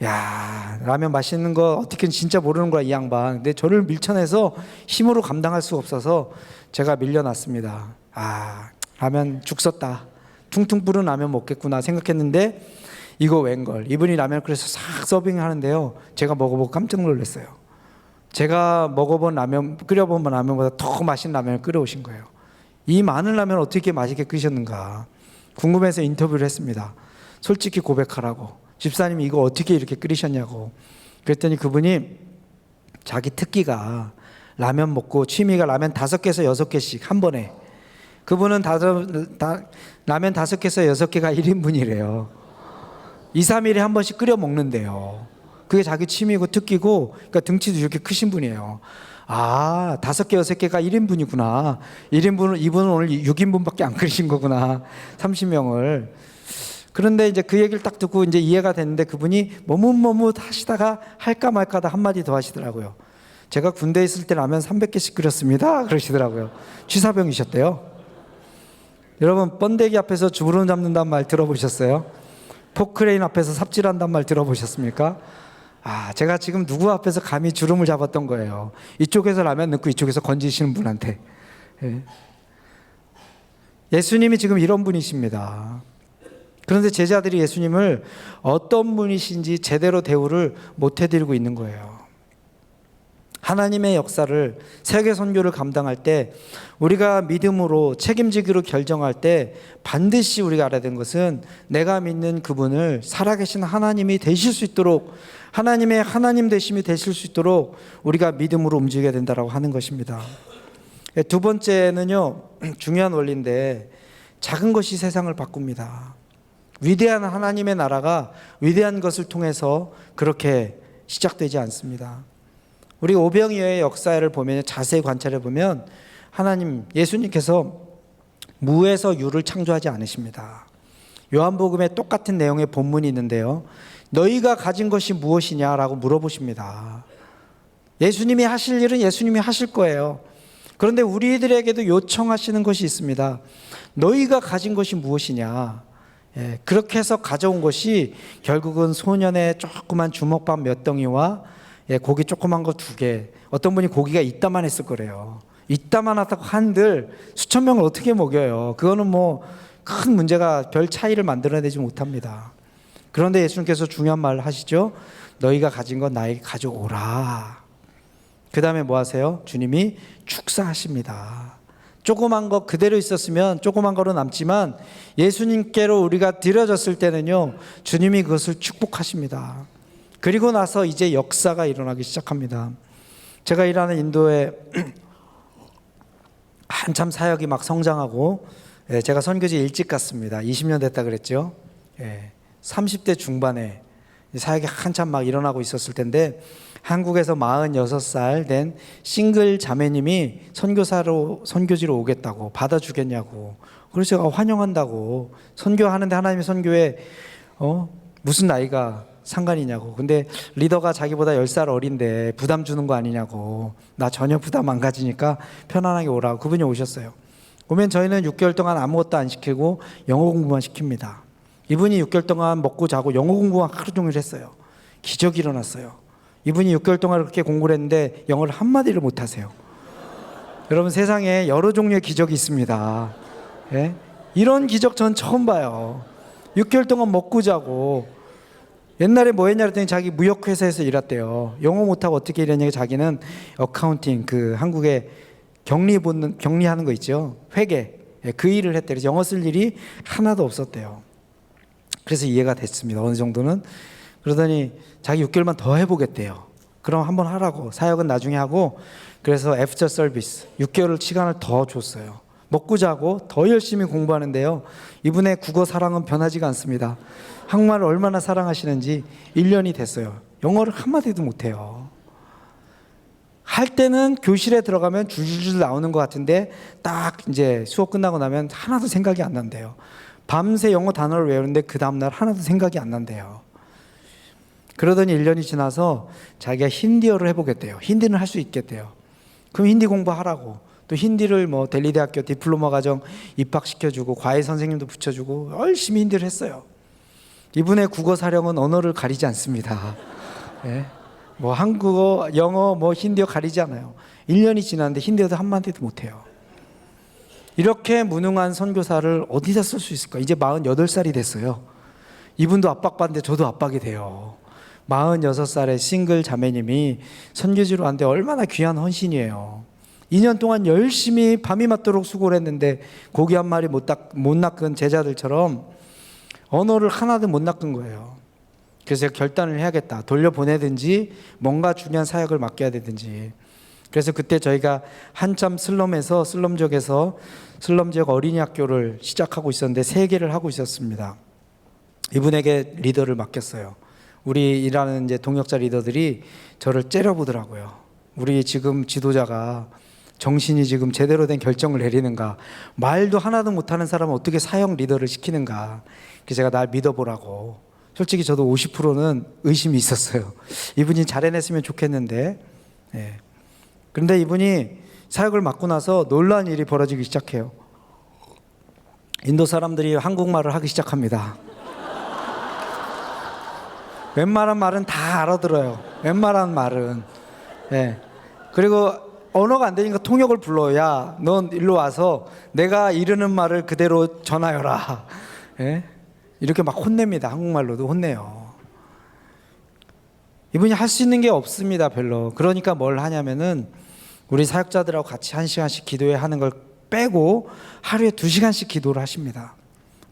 야, 라면 맛있는 거 어떻게 진짜 모르는 거야 이 양반. 근데 저를 밀쳐내서 힘으로 감당할 수 없어서 제가 밀려났습니다. 아, 라면 죽 썼다. 퉁퉁 부른 라면 먹겠구나 생각했는데 이거 웬걸. 이분이 라면을 끓여서 싹 서빙하는데요. 제가 먹어보고 깜짝 놀랐어요. 제가 먹어본 라면, 끓여본 라면보다 더 맛있는 라면을 끓여오신 거예요. 이 많은 라면을 어떻게 맛있게 끓이셨는가 궁금해서 인터뷰를 했습니다. 솔직히 고백하라고. 집사님이 이거 어떻게 이렇게 끓이셨냐고. 그랬더니 그분이 자기 특기가 라면 먹고 취미가 라면 5개에서 6개씩 한 번에. 그분은 라면 5개에서 6개가 1인분이래요. 2, 3일에 한 번씩 끓여 먹는데요. 그게 자기 취미고 특기고, 그러니까 등치도 이렇게 크신 분이에요. 아, 5개, 6개가 1인분이구나. 1인분을, 이분은 오늘 6인분밖에 안 끓이신 거구나. 30명을. 그런데 이제 그 얘기를 딱 듣고 이제 이해가 됐는데 그분이 머뭇머뭇 하시다가 할까 말까 하다 한마디 더 하시더라고요. 제가 군대에 있을 때 라면 300개씩 끓였습니다. 그러시더라고요. 취사병이셨대요. 여러분, 번데기 앞에서 주부름 잡는다는 말 들어보셨어요? 포크레인 앞에서 삽질한다는 말 들어보셨습니까? 아, 제가 지금 누구 앞에서 감히 주름을 잡았던 거예요. 이쪽에서 라면 넣고 이쪽에서 건지시는 분한테. 예수님이 지금 이런 분이십니다. 그런데 제자들이 예수님을 어떤 분이신지 제대로 대우를 못 해드리고 있는 거예요. 하나님의 역사를, 세계 선교를 감당할 때 우리가 믿음으로 책임지기로 결정할 때 반드시 우리가 알아야 되는 것은 내가 믿는 그분을 살아계신 하나님이 되실 수 있도록, 하나님의 하나님 되심이 되실 수 있도록 우리가 믿음으로 움직여야 된다고 하는 것입니다. 두 번째는요, 중요한 원리인데 작은 것이 세상을 바꿉니다. 위대한 하나님의 나라가 위대한 것을 통해서 그렇게 시작되지 않습니다. 우리 오병이어의 역사를 보면, 자세히 관찰해 보면 하나님, 예수님께서 무에서 유를 창조하지 않으십니다. 요한복음에 똑같은 내용의 본문이 있는데요, 너희가 가진 것이 무엇이냐라고 물어보십니다. 예수님이 하실 일은 예수님이 하실 거예요. 그런데 우리들에게도 요청하시는 것이 있습니다. 너희가 가진 것이 무엇이냐. 그렇게 해서 가져온 것이 결국은 소년의 조그만 주먹밥 몇 덩이와 고기 조그만 거 2개. 어떤 분이 고기가 이따만 했을 거래요. 이따만 하다고 한들 수천 명을 어떻게 먹여요. 그거는 뭐 큰 문제가, 별 차이를 만들어내지 못합니다. 그런데 예수님께서 중요한 말을 하시죠. 너희가 가진 건 나에게 가져오라. 그 다음에 뭐 하세요? 주님이 축사하십니다. 조그만 거 그대로 있었으면 조그만 거로 남지만 예수님께로 우리가 드려졌을 때는요, 주님이 그것을 축복하십니다. 그리고 나서 이제 역사가 일어나기 시작합니다. 제가 일하는 인도에 한참 사역이 막 성장하고, 제가 선교지 일찍 갔습니다. 20년 됐다 그랬죠. 30대 중반에 사역이 한참 막 일어나고 있었을 텐데 한국에서 46살 된 싱글 자매님이 선교지로 오겠다고, 받아주겠냐고. 그래서 제가 환영한다고. 선교하는데 하나님의 선교에 무슨 나이가 상관이냐고. 근데 리더가 자기보다 10살 어린데 부담 주는 거 아니냐고. 나 전혀 부담 안 가지니까 편안하게 오라고. 그분이 오셨어요. 오면 저희는 6개월 동안 아무것도 안 시키고 영어 공부만 시킵니다. 이분이 6개월 동안 먹고 자고 영어 공부만 하루 종일 했어요. 기적이 일어났어요. 이분이 6개월 동안 그렇게 공부를 했는데 영어를 한마디를 못 하세요. 여러분, 세상에 여러 종류의 기적이 있습니다. 이런 기적 전 처음 봐요. 6개월 동안 먹고 자고. 옛날에 뭐 했냐 그랬더니 자기 무역회사에서 일했대요. 영어 못하고 어떻게 일했냐고. 자기는 어카운팅, 그 한국에 격리하는 거 있죠. 회계. 그 일을 했대요. 그래서 영어 쓸 일이 하나도 없었대요. 그래서 이해가 됐습니다. 어느 정도는. 그러더니 자기 6개월만 더 해보겠대요. 그럼 한번 하라고. 사역은 나중에 하고. 그래서 애프터 서비스 6개월 시간을 더 줬어요. 먹고 자고 더 열심히 공부하는데요, 이분의 국어 사랑은 변하지가 않습니다. 한국말을 얼마나 사랑하시는지 1년이 됐어요. 영어를 한마디도 못해요. 할 때는 교실에 들어가면 줄줄줄 나오는 것 같은데 딱 이제 수업 끝나고 나면 하나도 생각이 안 난대요. 밤새 영어 단어를 외우는데 그 다음날 하나도 생각이 안 난대요. 그러더니 1년이 지나서 자기가 힌디어를 해보겠대요. 힌디는 할 수 있겠대요. 그럼 힌디 공부하라고. 또 힌디를 뭐 델리대학교 디플로마 과정 입학시켜주고 과외 선생님도 붙여주고 열심히 힌디를 했어요. 이분의 국어 사령은 언어를 가리지 않습니다. 예. 뭐 한국어, 영어, 뭐 힌디어 가리지 않아요. 1년이 지났는데 힌디어도 한마디도 못해요. 이렇게 무능한 선교사를 어디다 쓸 수 있을까? 이제 48살이 됐어요. 이분도 압박받는데 저도 압박이 돼요. 46살의 싱글 자매님이 선교지로 왔는데 얼마나 귀한 헌신이에요. 2년 동안 열심히 밤이 맞도록 수고를 했는데 고기 한 마리 못 낚은 제자들처럼 언어를 하나도 못 낚은 거예요. 그래서 제가 결단을 해야겠다. 돌려보내든지 뭔가 중요한 사역을 맡겨야 되든지. 그래서 그때 저희가 한참 슬럼 지역 어린이 학교를 시작하고 있었는데 3개를 하고 있었습니다. 이분에게 리더를 맡겼어요. 우리 일하는 이제 동역자 리더들이 저를 째려보더라고요. 우리 지금 지도자가 정신이 지금 제대로 된 결정을 내리는가, 말도 하나도 못하는 사람은 어떻게 사역 리더를 시키는가. 그래서 제가 날 믿어보라고. 솔직히 저도 50%는 의심이 있었어요. 이분이 잘 해냈으면 좋겠는데. 예. 그런데 이분이 사역을 맡고 나서 놀라운 일이 벌어지기 시작해요. 인도 사람들이 한국말을 하기 시작합니다. 웬만한 말은 다 알아들어요. 웬만한 말은. 예. 그리고 언어가 안 되니까 통역을 불러요. 야, 넌 일로 와서 내가 이르는 말을 그대로 전하여라. 예? 이렇게 막 혼냅니다. 한국말로도 혼내요. 이분이 할 수 있는 게 없습니다. 별로. 그러니까 뭘 하냐면은 우리 사역자들하고 같이 1시간씩 기도회 하는 걸 빼고 하루에 2시간씩 기도를 하십니다.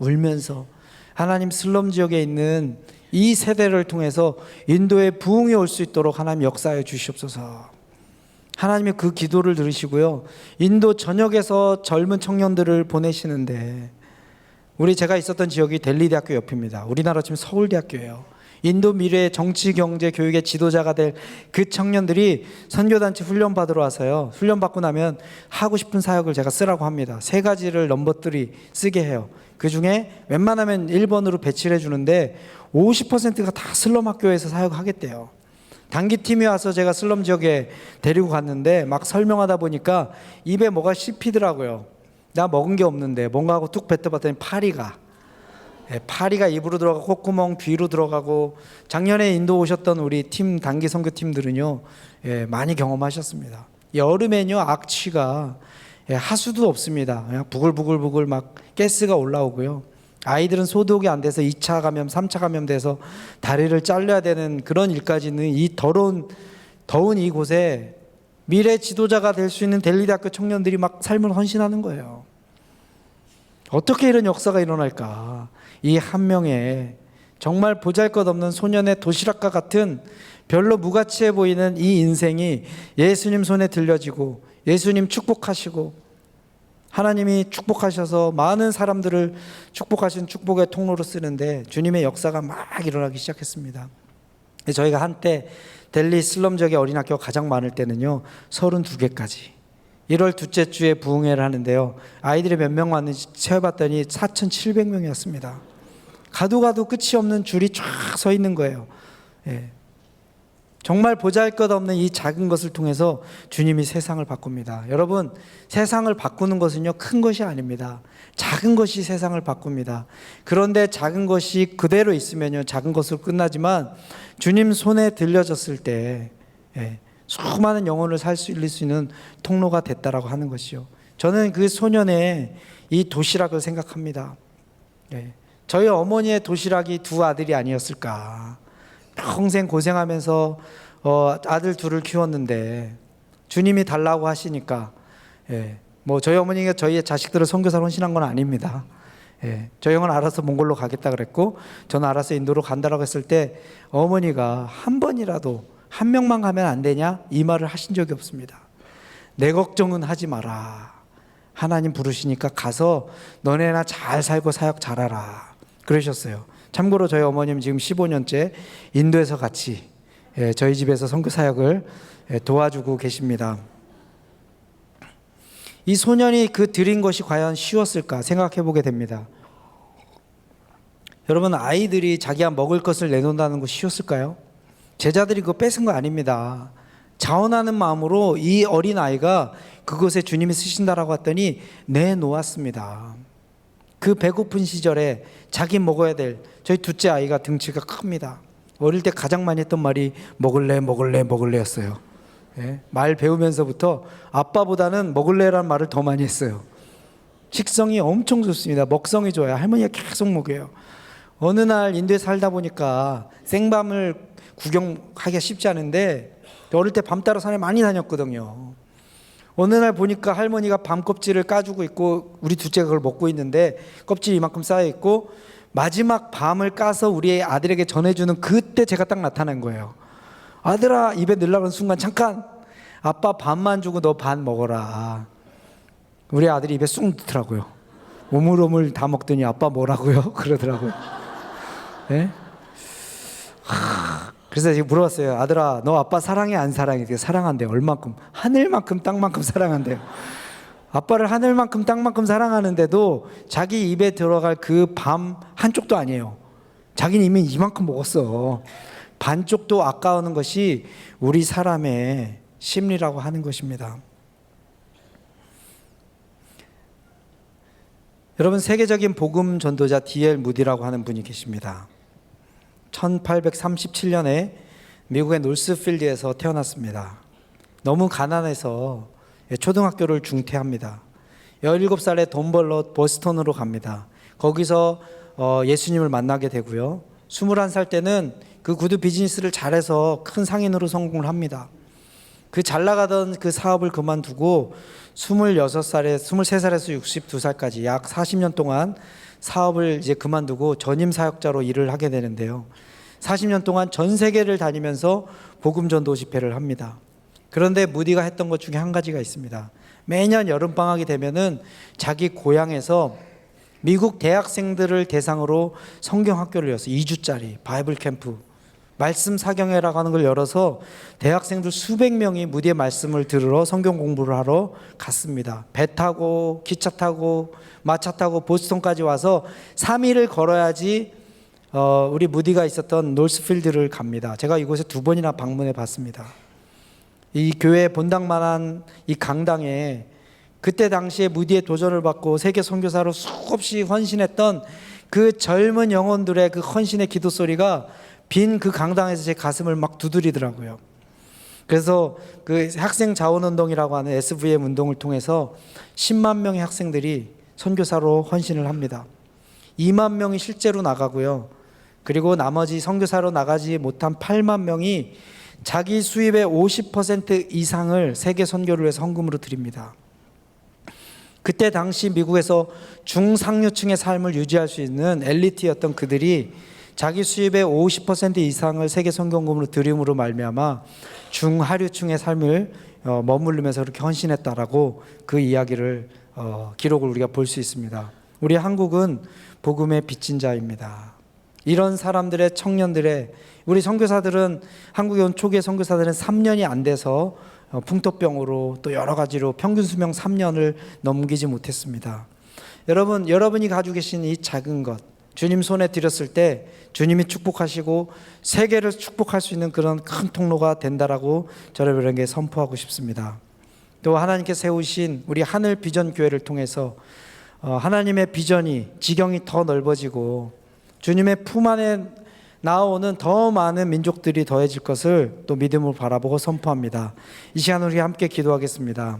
울면서 하나님 슬럼 지역에 있는 이 세대를 통해서 인도에 부흥이 올 수 있도록 하나님 역사해 주시옵소서. 하나님의 그 기도를 들으시고요. 인도 전역에서 젊은 청년들을 보내시는데 제가 있었던 지역이 델리 대학교 옆입니다. 우리나라 지금 서울대학교예요. 인도 미래의 정치, 경제, 교육의 지도자가 될 그 청년들이 선교단체 훈련 받으러 와서요. 훈련 받고 나면 하고 싶은 사역을 제가 쓰라고 합니다. 3가지를 넘버들이 쓰게 해요. 그 중에 웬만하면 1번으로 배치를 해주는데 50%가 다 슬럼 학교에서 사역하겠대요. 단기팀이 와서 제가 슬럼 지역에 데리고 갔는데 막 설명하다 보니까 입에 뭐가 씹히더라고요. 나 먹은 게 없는데 뭔가 하고 툭 뱉어봤더니 파리가 입으로 들어가고 콧구멍 귀로 들어가고. 작년에 인도 오셨던 우리 팀 단기 선교팀들은요, 많이 경험하셨습니다. 여름에는요 악취가 하수도 없습니다. 그냥 부글부글 막 가스가 올라오고요. 아이들은 소독이 안 돼서 2차 감염, 3차 감염 돼서 다리를 잘라야 되는 그런 일까지 있는 이 더운 이곳에 미래 지도자가 될 수 있는 델리대학교 청년들이 막 삶을 헌신하는 거예요. 어떻게 이런 역사가 일어날까? 이 한 명의 정말 보잘것없는 소년의 도시락과 같은 별로 무가치해 보이는 이 인생이 예수님 손에 들려지고 예수님 축복하시고 하나님이 축복하셔서 많은 사람들을 축복하신 축복의 통로로 쓰는데 주님의 역사가 막 일어나기 시작했습니다. 저희가 한때 델리 슬럼 지역의 어린학교가 가장 많을 때는요 32개까지 1월 둘째 주에 부흥회를 하는데요, 아이들이 몇 명 왔는지 세어봤더니 4,700명이었습니다. 가도 끝이 없는 줄이 쫙 서 있는 거예요. 정말 보잘것없는 이 작은 것을 통해서 주님이 세상을 바꿉니다. 여러분, 세상을 바꾸는 것은요 큰 것이 아닙니다. 작은 것이 세상을 바꿉니다. 그런데 작은 것이 그대로 있으면요 작은 것으로 끝나지만 주님 손에 들려졌을 때 수많은 영혼을 살릴 수 있는 통로가 됐다라고 하는 것이요. 저는 그 소년의 이 도시락을 생각합니다. 저희 어머니의 도시락이 2 아들이 아니었을까. 평생 고생하면서 아들 2을 키웠는데 주님이 달라고 하시니까 뭐 저희 어머니가 저희 자식들을 선교사로 헌신한 건 아닙니다. 저희 형은 알아서 몽골로 가겠다 그랬고 저는 알아서 인도로 간다라고 했을 때 어머니가 한 번이라도 한 명만 가면 안 되냐 이 말을 하신 적이 없습니다. 내 걱정은 하지 마라. 하나님 부르시니까 가서 너네나 잘 살고 사역 잘하라 그러셨어요. 참고로 저희 어머님 지금 15년째 인도에서 같이 저희 집에서 선교 사역을 도와주고 계십니다. 이 소년이 그 드린 것이 과연 쉬웠을까 생각해 보게 됩니다. 여러분, 아이들이 자기가 먹을 것을 내놓는다는 거 쉬웠을까요? 제자들이 그거 뺏은 거 아닙니다. 자원하는 마음으로 이 어린 아이가 그곳에 주님이 쓰신다라고 했더니 내놓았습니다. 그 배고픈 시절에 자기 먹어야 될, 저희 둘째 아이가 등치가 큽니다. 어릴 때 가장 많이 했던 말이 먹을래 먹을래 먹을래였어요. 예? 말 배우면서부터 아빠보다는 먹을래라는 말을 더 많이 했어요. 식성이 엄청 좋습니다. 먹성이 좋아요. 할머니가 계속 먹여요. 어느 날 인도에 살다 보니까 생밤을 구경하기가 쉽지 않은데, 어릴 때 밤 따라 산에 많이 다녔거든요. 어느 날 보니까 할머니가 밤 껍질을 까주고 있고 우리 둘째가 그걸 먹고 있는데 껍질이 이만큼 쌓여 있고, 마지막 밤을 까서 우리 아들에게 전해주는 그때 제가 딱 나타난 거예요. 아들아, 입에 넣으려는 순간 잠깐, 아빠 반만 주고 너 반 먹어라. 우리 아들이 입에 쑥 넣더라고요. 오물오물 다 먹더니 아빠 뭐라고요? 그러더라고요. 네? 그래서 지금 물어봤어요. 아들아, 너 아빠 사랑해 안 사랑해? 사랑한대요. 얼만큼? 하늘만큼 땅만큼 사랑한대요. 아빠를 하늘만큼 땅만큼 사랑하는데도 자기 입에 들어갈 그 밤 한쪽도 아니에요. 자기는 이미 이만큼 먹었어. 반쪽도 아까워하는 것이 우리 사람의 심리라고 하는 것입니다. 여러분, 세계적인 복음 전도자 D.L. 무디라고 하는 분이 계십니다. 1837년에 미국의 노스필드에서 태어났습니다. 너무 가난해서 초등학교를 중퇴합니다. 17살에 돈 벌러 보스턴으로 갑니다. 거기서 예수님을 만나게 되고요. 21살 때는 그 구두 비즈니스를 잘해서 큰 상인으로 성공을 합니다. 그 잘 나가던 그 사업을 그만두고 26살에 23살에서 62살까지 약 40년 동안 사업을 이제 그만두고 전임 사역자로 일을 하게 되는데요. 40년 동안 전 세계를 다니면서 복음 전도 집회를 합니다. 그런데 무디가 했던 것 중에 한 가지가 있습니다. 매년 여름 방학이 되면은 자기 고향에서 미국 대학생들을 대상으로 성경 학교를 열었어요. 2주짜리 바이블 캠프, 말씀 사경회라고 하는 걸 열어서 대학생들 수백 명이 무디의 말씀을 들으러 성경 공부를 하러 갔습니다. 배 타고 기차 타고 마차 타고 보스턴까지 와서 3일을 걸어야지 우리 무디가 있었던 노스필드를 갑니다. 제가 이곳에 2번이나 방문해 봤습니다. 이 교회 본당만한 이 강당에 그때 당시에 무디의 도전을 받고 세계 선교사로 수없이 헌신했던 그 젊은 영혼들의 그 헌신의 기도 소리가 빈 그 강당에서 제 가슴을 막 두드리더라고요. 그래서 그 학생 자원운동이라고 하는 SVM 운동을 통해서 10만 명의 학생들이 선교사로 헌신을 합니다. 2만 명이 실제로 나가고요. 그리고 나머지 선교사로 나가지 못한 8만 명이 자기 수입의 50% 이상을 세계 선교를 위해서 헌금으로 드립니다. 그때 당시 미국에서 중상류층의 삶을 유지할 수 있는 엘리트였던 그들이 자기 수입의 50% 이상을 세계 선교금으로 드림으로 말미암아 중하류층의 삶을 머무르면서 그렇게 헌신했다라고 그 이야기를 기록을 우리가 볼 수 있습니다. 우리 한국은 복음의 빚진 자입니다. 이런 사람들의 청년들의 우리 선교사들은 한국에 온 초기의 선교사들은 3년이 안 돼서 풍토병으로 또 여러 가지로 평균 수명 3년을 넘기지 못했습니다. 여러분, 여러분이 가지고 계신 이 작은 것 주님 손에 드렸을 때 주님이 축복하시고 세계를 축복할 수 있는 그런 큰 통로가 된다라고 여러분에게 선포하고 싶습니다. 또 하나님께 세우신 우리 하늘 비전 교회를 통해서 하나님의 비전이 지경이 더 넓어지고 주님의 품 안에 나오는 더 많은 민족들이 더해질 것을 또 믿음으로 바라보고 선포합니다. 이 시간 우리 함께 기도하겠습니다.